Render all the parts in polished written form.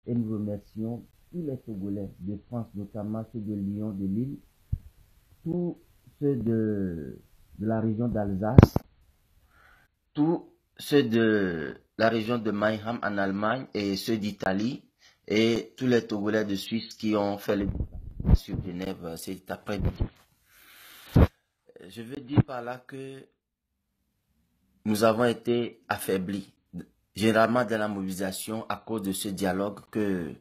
et nous remercions tous les Togolais de France, notamment ceux de Lyon, de Lille, tous ceux de la région d'Alsace, tous ceux de la région de Mannheim en Allemagne et ceux d'Italie et tous les Togolais de Suisse qui ont fait le déplacement sur Genève cet après-midi. Je veux dire par là que nous avons été affaiblis, généralement dans la mobilisation à cause de ce dialogue que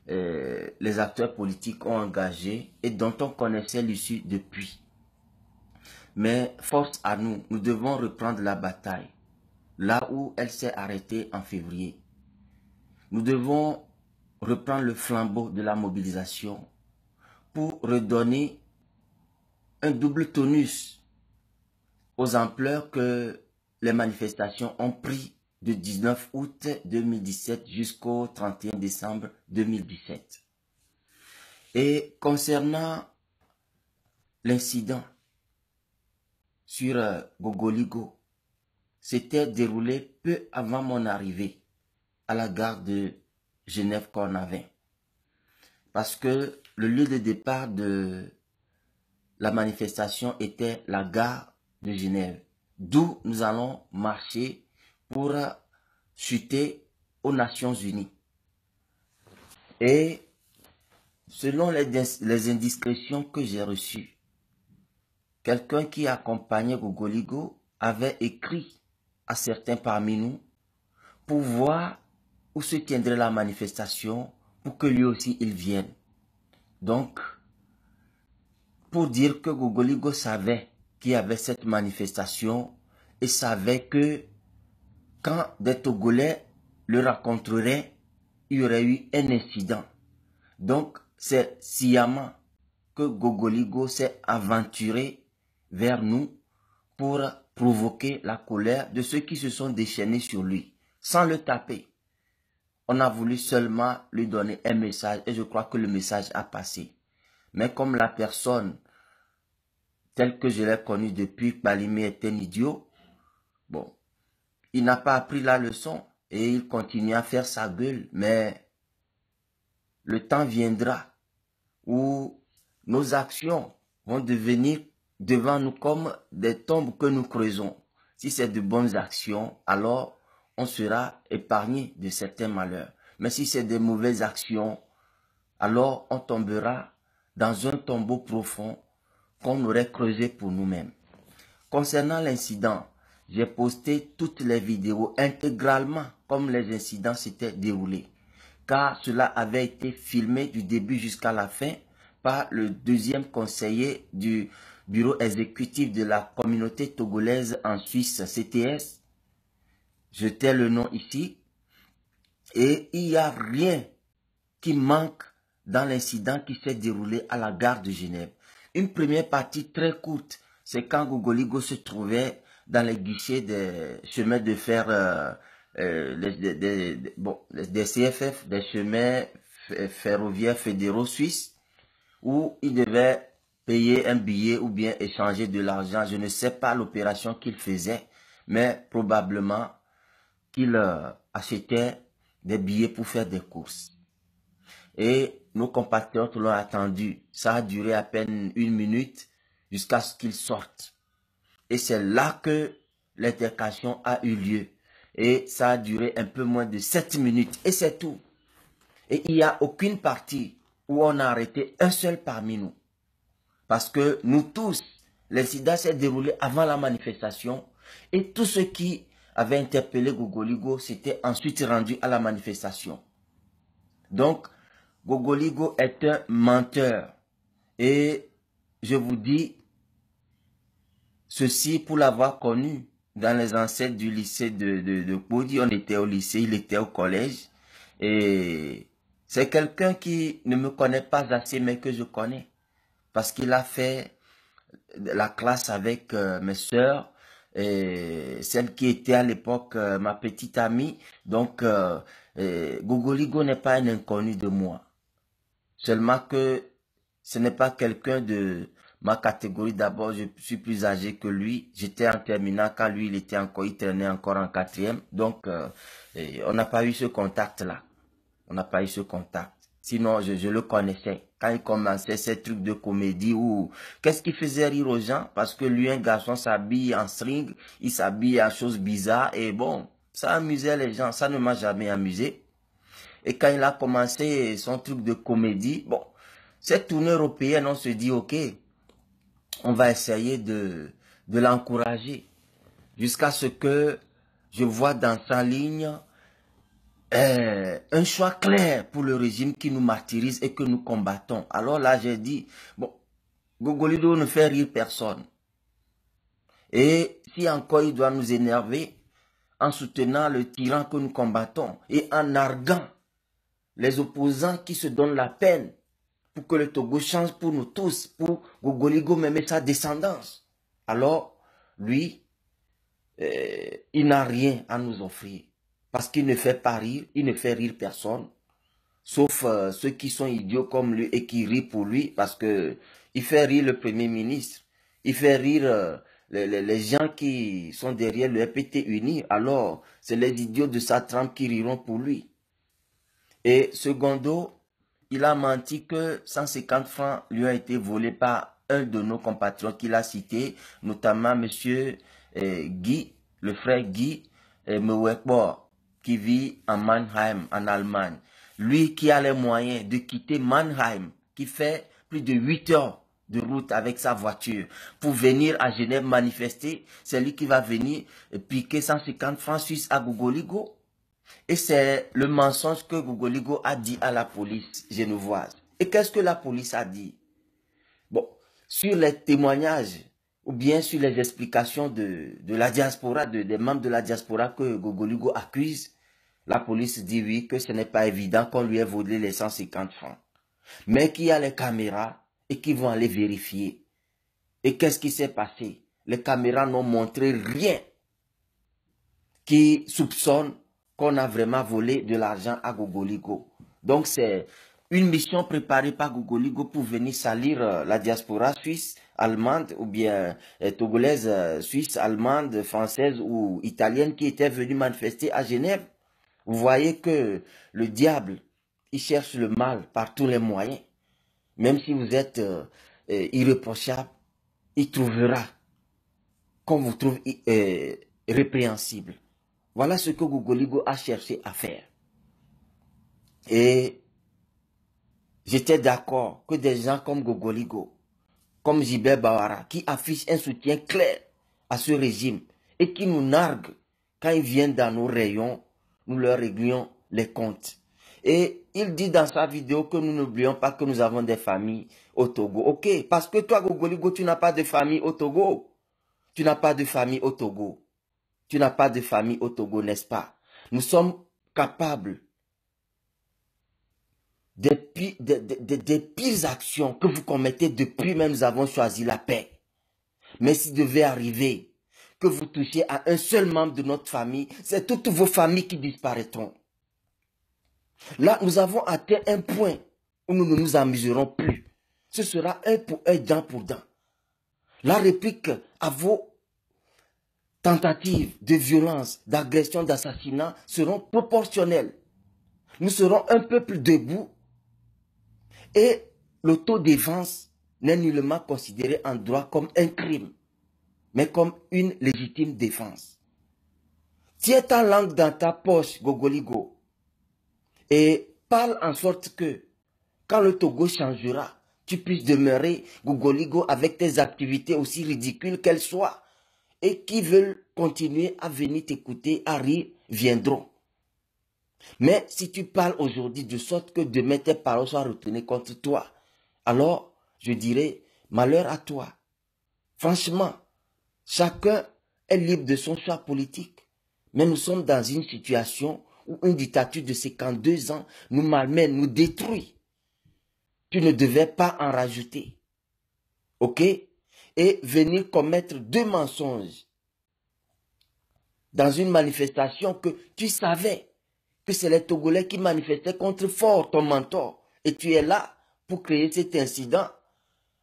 les acteurs politiques ont engagé et dont on connaissait l'issue depuis. Mais force à nous, nous devons reprendre la bataille, là où elle s'est arrêtée en février. Nous devons reprendre le flambeau de la mobilisation pour redonner un double tonus aux ampleurs que les manifestations ont pris de 19 août 2017 jusqu'au 31 décembre 2017. Et concernant l'incident sur Gogoligo, s'était déroulé peu avant mon arrivée à la gare de Genève-Cornavin. Parce que le lieu de départ de la manifestation était la gare de Genève, d'où nous allons marcher pour chuter aux Nations Unies. Et selon les indiscrétions que j'ai reçues, quelqu'un qui accompagnait Gogoligo avait écrit à certains parmi nous pour voir où se tiendrait la manifestation pour que lui aussi il vienne. Donc, pour dire que Gogoligo savait qu'il y avait cette manifestation et savait que quand des Togolais le rencontreraient, il y aurait eu un incident. Donc, c'est sciemment que Gogoligo s'est aventuré vers nous pour provoquer la colère de ceux qui se sont déchaînés sur lui, sans le taper. On a voulu seulement lui donner un message et je crois que le message a passé. Mais comme la personne telle que je l'ai connue depuis que Balimi est un idiot, bon, il n'a pas appris la leçon et il continue à faire sa gueule, mais le temps viendra où nos actions vont devenir devant nous comme des tombes que nous creusons. Si c'est de bonnes actions, alors on sera épargné de certains malheurs. Mais si c'est de mauvaises actions, alors on tombera dans un tombeau profond qu'on aurait creusé pour nous-mêmes. Concernant l'incident, j'ai posté toutes les vidéos intégralement comme les incidents s'étaient déroulés, car cela avait été filmé du début jusqu'à la fin par le deuxième conseiller du bureau exécutif de la communauté togolaise en Suisse, CTS. Je tais le nom ici. Et il n'y a rien qui manque dans l'incident qui s'est déroulé à la gare de Genève. Une première partie très courte, c'est quand Gogoligo se trouvait dans les guichets des chemins de fer, des CFF, des chemins ferroviaires fédéraux suisses, où il devait payer un billet ou bien échanger de l'argent. Je ne sais pas l'opération qu'il faisait, mais probablement qu'il achetait des billets pour faire des courses. Et nos compatriotes l'ont attendu. Ça a duré à peine 1 minute jusqu'à ce qu'ils sortent. Et c'est là que l'intercation a eu lieu. Et ça a duré un peu moins de 7 minutes. Et c'est tout. Et il n'y a aucune partie où on a arrêté un seul parmi nous. Parce que nous tous, l'incident s'est déroulé avant la manifestation. Et tous ceux qui avaient interpellé Gogoligo s'étaient ensuite rendus à la manifestation. Donc, Gogoligo est un menteur. Et je vous dis ceci pour l'avoir connu dans les ancêtres du lycée de Kodi. On était au lycée, il était au collège. Et c'est quelqu'un qui ne me connaît pas assez, mais que je connais. Parce qu'il a fait la classe avec mes sœurs, et celle qui était à l'époque ma petite amie. Donc, Gogoligo n'est pas un inconnu de moi. Seulement que ce n'est pas quelqu'un de ma catégorie. D'abord, je suis plus âgé que lui. J'étais en terminale quand lui, il traînait encore en 4e. Donc, on n'a pas eu ce contact-là. On n'a pas eu ce contact. Sinon, je le connaissais. Quand il commençait ces trucs de comédie ou... Qu'est-ce qui faisait rire aux gens? Parce que lui, un garçon s'habille en string, il s'habille en choses bizarres. Et bon, ça amusait les gens. Ça ne m'a jamais amusé. Et quand il a commencé son truc de comédie, bon, cette tournée européenne, on se dit, ok, on va essayer de l'encourager. Jusqu'à ce que je vois dans sa ligne un choix clair pour le régime qui nous martyrise et que nous combattons. Alors là, j'ai dit, bon, Gogoligo ne fait rire personne. Et si encore il doit nous énerver en soutenant le tyran que nous combattons et en narguant les opposants qui se donnent la peine pour que le Togo change pour nous tous, pour Gogoligo même et sa descendance, alors lui, il n'a rien à nous offrir. Parce qu'il ne fait pas rire, il ne fait rire personne. Sauf ceux qui sont idiots comme lui et qui rient pour lui. Parce que il fait rire le Premier ministre. Il fait rire les gens qui sont derrière le RPT uni. Alors, c'est les idiots de sa trempe qui riront pour lui. Et secondo, il a menti que 150 francs lui a été volés par un de nos compatriotes qu'il a cité, notamment monsieur Guy, le frère Guy Mewekbor, qui vit en Mannheim, en Allemagne. Lui qui a les moyens de quitter Mannheim, qui fait plus de 8 heures de route avec sa voiture pour venir à Genève manifester, c'est lui qui va venir piquer 150 francs suisses à Gogoligo. Et c'est le mensonge que Gogoligo a dit à la police genevoise. Et qu'est-ce que la police a dit? Bon, sur les témoignages ou bien sur les explications de la diaspora, des membres de la diaspora que Gogoligo accuse, la police dit oui, que ce n'est pas évident qu'on lui ait volé les 150 francs. Mais qu'il y a les caméras et qu'ils vont aller vérifier. Et qu'est-ce qui s'est passé? Les caméras n'ont montré rien qui soupçonne qu'on a vraiment volé de l'argent à Gogoligo. Donc c'est une mission préparée par Gogoligo pour venir salir la diaspora suisse, allemande ou bien togolaise, suisse, allemande, française ou italienne qui était venue manifester à Genève. Vous voyez que le diable, il cherche le mal par tous les moyens. Même si vous êtes irréprochable, il trouvera qu'on vous trouve répréhensible. Voilà ce que Gogoligo a cherché à faire. Et j'étais d'accord que des gens comme Gogoligo, comme Gilbert Bawara, qui affichent un soutien clair à ce régime et qui nous narguent quand ils viennent dans nos rayons, nous leur réglions les comptes. Et il dit dans sa vidéo que nous n'oublions pas que nous avons des familles au Togo. Ok, parce que toi, Gogoligo, tu n'as pas de famille au Togo. Tu n'as pas de famille au Togo. Tu n'as pas de famille au Togo, n'est-ce pas? Nous sommes capables des pires actions que vous commettez depuis même nous avons choisi la paix. Mais s'il devait arriver que vous touchiez à un seul membre de notre famille, c'est toutes vos familles qui disparaîtront. Là, nous avons atteint un point où nous ne nous amuserons plus. Ce sera un pour un, dent pour dent. La réplique à vos tentatives de violence, d'agression, d'assassinat seront proportionnelles. Nous serons un peuple debout et l'autodéfense n'est nullement considérée en droit comme un crime, mais comme une légitime défense. Tiens ta langue dans ta poche, Gogoligo, et parle en sorte que, quand le Togo changera, tu puisses demeurer Gogoligo avec tes activités aussi ridicules qu'elles soient, et qui veulent continuer à venir t'écouter, à rire, viendront. Mais si tu parles aujourd'hui de sorte que demain tes paroles soient retournées contre toi, alors je dirais malheur à toi. Franchement, chacun est libre de son choix politique. Mais nous sommes dans une situation où une dictature de 52 ans nous malmène, nous détruit. Tu ne devais pas en rajouter. Ok? Et venir commettre 2 mensonges dans une manifestation que tu savais que c'est les Togolais qui manifestaient contre fort ton mentor. Et tu es là pour créer cet incident.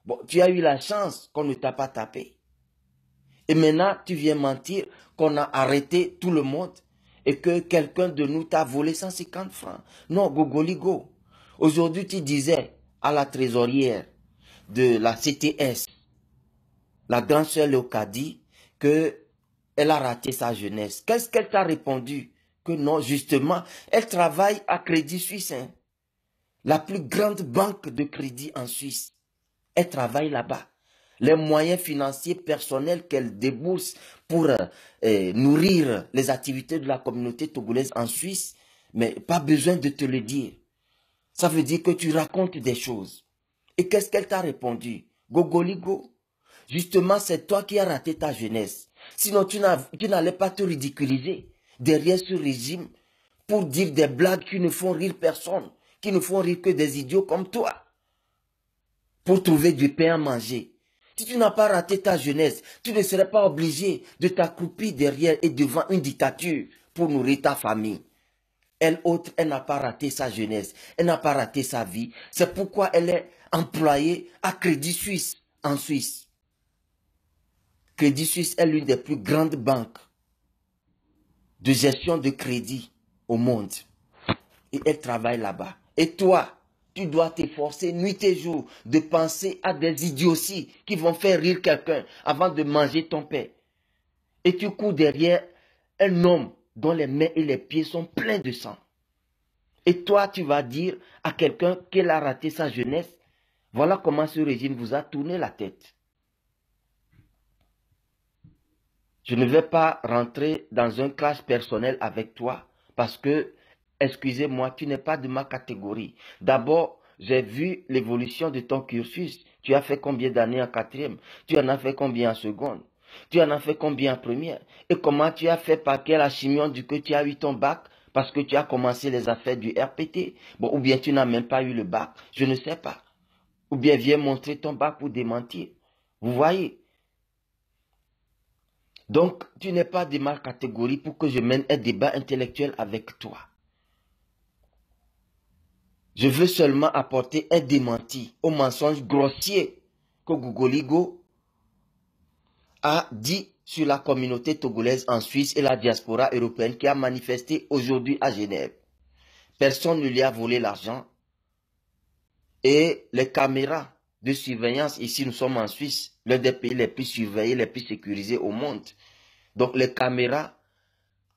Bon, tu as eu la chance qu'on ne t'a pas tapé. Et maintenant, tu viens mentir qu'on a arrêté tout le monde et que quelqu'un de nous t'a volé 150 francs. Non, Gogoligo. Aujourd'hui, tu disais à la trésorière de la CTS, la grande sœur Léocadie, que elle a raté sa jeunesse. Qu'est-ce qu'elle t'a répondu? Que non, justement, elle travaille à Crédit Suisse, hein, la plus grande banque de crédit en Suisse. Elle travaille là-bas. Les moyens financiers personnels qu'elle débourse pour nourrir les activités de la communauté togolaise en Suisse, mais pas besoin de te le dire. Ça veut dire que tu racontes des choses. Et qu'est-ce qu'elle t'a répondu? Gogoligo, justement, c'est toi qui as raté ta jeunesse. Sinon, tu n'allais pas te ridiculiser derrière ce régime pour dire des blagues qui ne font rire personne, qui ne font rire que des idiots comme toi, pour trouver du pain à manger. Si tu n'as pas raté ta jeunesse, tu ne serais pas obligé de t'accroupir derrière et devant une dictature pour nourrir ta famille. Elle autre, elle n'a pas raté sa jeunesse, elle n'a pas raté sa vie. C'est pourquoi elle est employée à Crédit Suisse, en Suisse. Crédit Suisse est l'une des plus grandes banques de gestion de crédit au monde. Et elle travaille là-bas. Et toi, tu dois t'efforcer nuit et jour de penser à des idioties qui vont faire rire quelqu'un avant de manger ton pain. Et tu cours derrière un homme dont les mains et les pieds sont pleins de sang. Et toi, tu vas dire à quelqu'un qu'elle a raté sa jeunesse. Voilà comment ce régime vous a tourné la tête. Je ne vais pas rentrer dans un clash personnel avec toi parce que, excusez-moi, tu n'es pas de ma catégorie. D'abord, j'ai vu l'évolution de ton cursus. Tu as fait combien d'années en quatrième? Tu en as fait combien en seconde? Tu en as fait combien en première? Et comment tu as fait par quel acheminement du que tu as eu ton bac? Parce que tu as commencé les affaires du RPT. Bon, ou bien tu n'as même pas eu le bac. Je ne sais pas. Ou bien viens montrer ton bac pour démentir. Vous voyez? Donc, tu n'es pas de ma catégorie pour que je mène un débat intellectuel avec toi. Je veux seulement apporter un démenti au mensonge grossier que Gogoligo a dit sur la communauté togolaise en Suisse et la diaspora européenne qui a manifesté aujourd'hui à Genève. Personne ne lui a volé l'argent. Et les caméras de surveillance, ici nous sommes en Suisse, l'un des pays les plus surveillés, les plus sécurisés au monde. Donc les caméras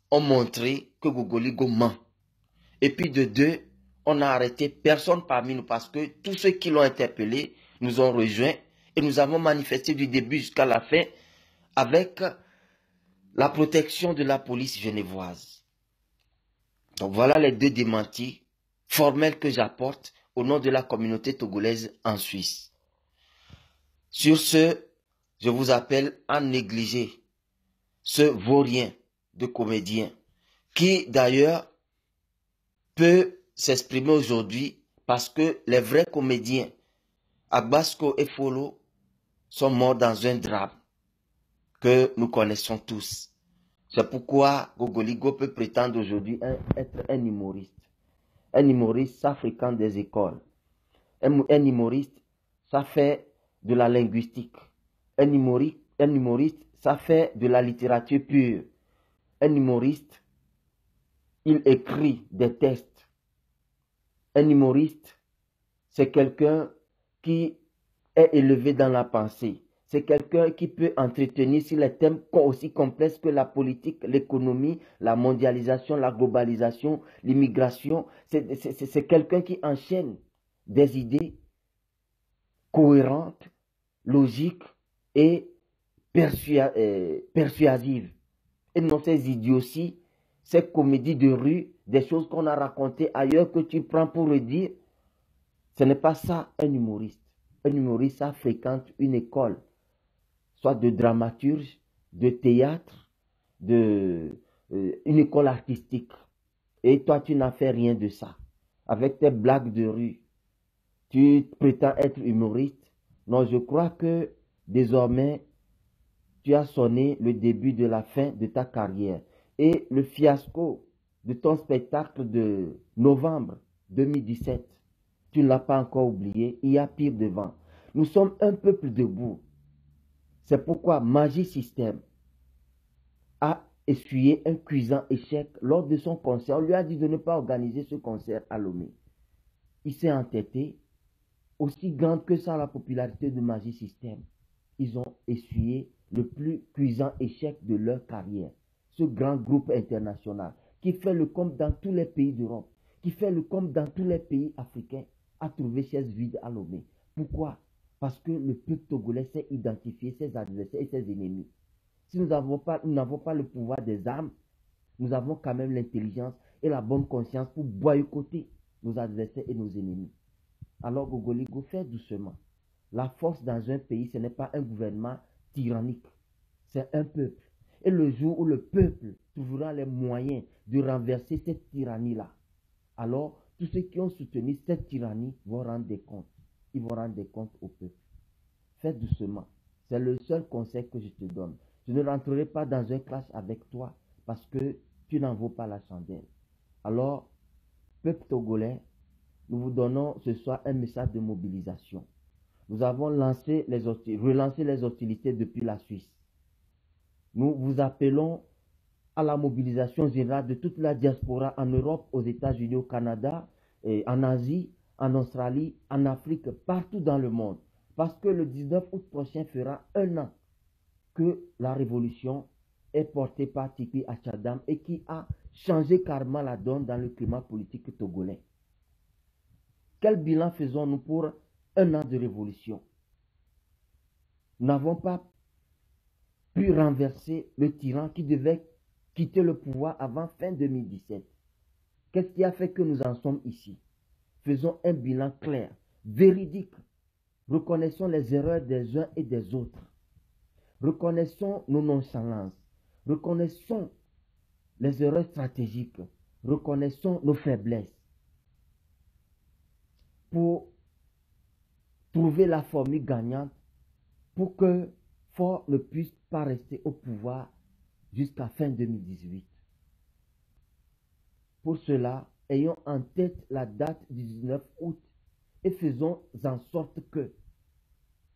ont montré que Gogoligo ment. Et puis de deux, on n'a arrêté personne parmi nous parce que tous ceux qui l'ont interpellé nous ont rejoints et nous avons manifesté du début jusqu'à la fin avec la protection de la police genevoise. Donc voilà les deux démentis formels que j'apporte au nom de la communauté togolaise en Suisse. Sur ce, je vous appelle à négliger ce vaurien de comédien qui d'ailleurs peut s'exprimer aujourd'hui parce que les vrais comédiens, Agbasco et Folo, sont morts dans un drame que nous connaissons tous. C'est pourquoi Gogoligo peut prétendre aujourd'hui être un humoriste. Un humoriste, ça fréquente des écoles. Un humoriste, ça fait de la linguistique. Un humoriste, ça fait de la littérature pure. Un humoriste, il écrit des textes. Un humoriste, c'est quelqu'un qui est élevé dans la pensée. C'est quelqu'un qui peut entretenir sur les thèmes aussi complexes que la politique, l'économie, la mondialisation, la globalisation, l'immigration. C'est quelqu'un qui enchaîne des idées cohérentes, logiques et persuasives. Et non ces idioties, ces comédies de rue, des choses qu'on a racontées ailleurs que tu prends pour redire. Ce n'est pas ça un humoriste. Un humoriste, ça fréquente une école, soit de dramaturge, de théâtre, une école artistique. Et toi, tu n'as fait rien de ça. Avec tes blagues de rue, tu prétends être humoriste. Non, je crois que désormais, tu as sonné le début de la fin de ta carrière. Et le fiasco de ton spectacle de novembre 2017, tu ne l'as pas encore oublié, il y a pire devant. Nous sommes un peuple debout. C'est pourquoi Magie Système a essuyé un cuisant échec lors de son concert. On lui a dit de ne pas organiser ce concert à Lomé. Il s'est entêté, aussi grande que ça la popularité de Magic System. Ils ont essuyé le plus cuisant échec de leur carrière. Ce grand groupe international qui fait le compte dans tous les pays d'Europe, qui fait le compte dans tous les pays africains, a trouvé chaise vide à Lomé. Pourquoi? Parce que le peuple togolais sait identifier ses adversaires et ses ennemis. Si nous n'avons pas le pouvoir des armes, nous avons quand même l'intelligence et la bonne conscience pour boycotter nos adversaires et nos ennemis. Alors, Gogoligo, fais doucement. La force dans un pays, ce n'est pas un gouvernement tyrannique, c'est un peuple. Et le jour où le peuple trouvera les moyens de renverser cette tyrannie-là, alors tous ceux qui ont soutenu cette tyrannie vont rendre des comptes. Ils vont rendre des comptes au peuple. Fais doucement. C'est le seul conseil que je te donne. Je ne rentrerai pas dans un clash avec toi parce que tu n'en vaux pas la chandelle. Alors, peuple togolais, nous vous donnons ce soir un message de mobilisation. Nous avons relancé les hostilités depuis la Suisse. Nous vous appelons à la mobilisation générale de toute la diaspora en Europe, aux États-Unis, au Canada, en Asie, en Australie, en Afrique, partout dans le monde. Parce que le 19 août prochain fera 1 an que la révolution est portée par Tikpi Achadam et qui a changé carrément la donne dans le climat politique togolais. Quel bilan faisons-nous pour 1 an de révolution? Nous n'avons pas pu renverser le tyran qui devait quitter le pouvoir avant fin 2017. Qu'est-ce qui a fait que nous en sommes ici? Faisons un bilan clair, véridique. Reconnaissons les erreurs des uns et des autres. Reconnaissons nos nonchalances. Reconnaissons les erreurs stratégiques. Reconnaissons nos faiblesses. Pour trouver la formule gagnante pour que Faure ne puisse pas rester au pouvoir jusqu'à fin 2018. Pour cela, ayons en tête la date du 19 août et faisons en sorte que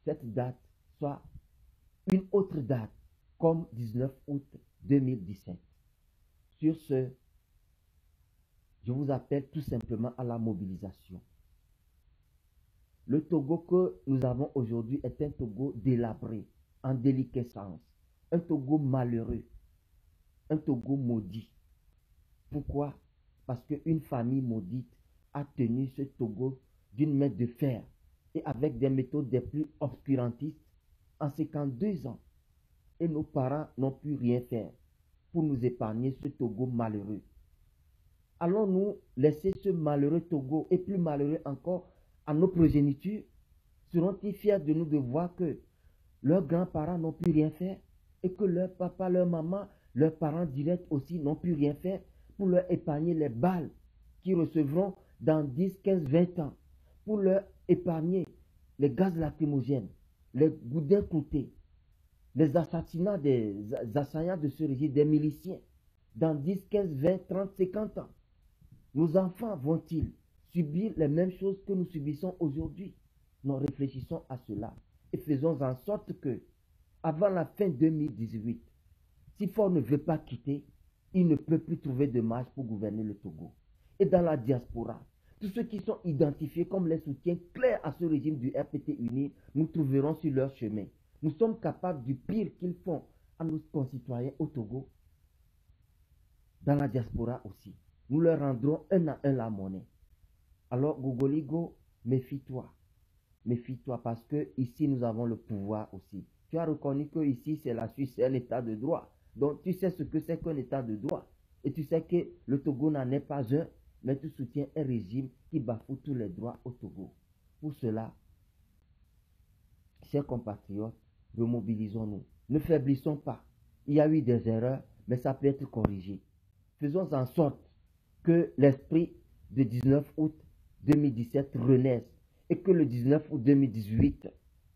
cette date soit une autre date, comme 19 août 2017. Sur ce, je vous appelle tout simplement à la mobilisation. Le Togo que nous avons aujourd'hui est un Togo délabré, en déliquescence, un Togo malheureux, un Togo maudit. Pourquoi? Parce qu'une famille maudite a tenu ce Togo d'une main de fer et avec des méthodes des plus obscurantistes en 52 ans. Et nos parents n'ont pu rien faire pour nous épargner ce Togo malheureux. Allons-nous laisser ce malheureux Togo et plus malheureux encore à nos progénitures? Seront-ils fiers de nous de voir que leurs grands-parents n'ont pu rien faire et que leur papa, leur maman, leurs parents directs aussi n'ont pu rien faire pour leur épargner les balles qu'ils recevront dans 10, 15, 20 ans, pour leur épargner les gaz lacrymogènes, les goudins cloutés, les assassinats des assaillants de ce régime, des miliciens, dans 10, 15, 20, 30, 50 ans? Nos enfants vont-ils subir les mêmes choses que nous subissons aujourd'hui? Nous réfléchissons à cela et faisons en sorte que, avant la fin 2018, si Faure ne veut pas quitter, il ne peut plus trouver de marge pour gouverner le Togo. Et dans la diaspora, tous ceux qui sont identifiés comme les soutiens clairs à ce régime du RPT uni, nous trouverons sur leur chemin. Nous sommes capables du pire qu'ils font à nos concitoyens au Togo. Dans la diaspora aussi, nous leur rendrons un à un la monnaie. Alors, Gogoligo, méfie-toi. Méfie-toi parce que ici, nous avons le pouvoir aussi. Tu as reconnu que ici, c'est la Suisse, c'est un état de droit. Donc, tu sais ce que c'est qu'un état de droit. Et tu sais que le Togo n'en est pas un, mais tu soutiens un régime qui bafoue tous les droits au Togo. Pour cela, chers compatriotes, remobilisons-nous. Ne faiblissons pas. Il y a eu des erreurs, mais ça peut être corrigé. Faisons en sorte que l'esprit de 19 août 2017 renaisse et que le 19 août 2018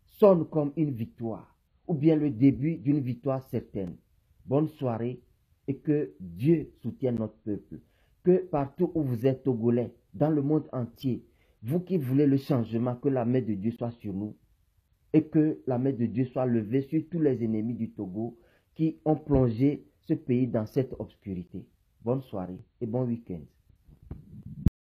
sonne comme une victoire ou bien le début d'une victoire certaine. Bonne soirée et que Dieu soutienne notre peuple. Que partout où vous êtes Togolais, dans le monde entier, vous qui voulez le changement, que la main de Dieu soit sur nous et que la main de Dieu soit levée sur tous les ennemis du Togo qui ont plongé ce pays dans cette obscurité. Bonne soirée et bon week-end.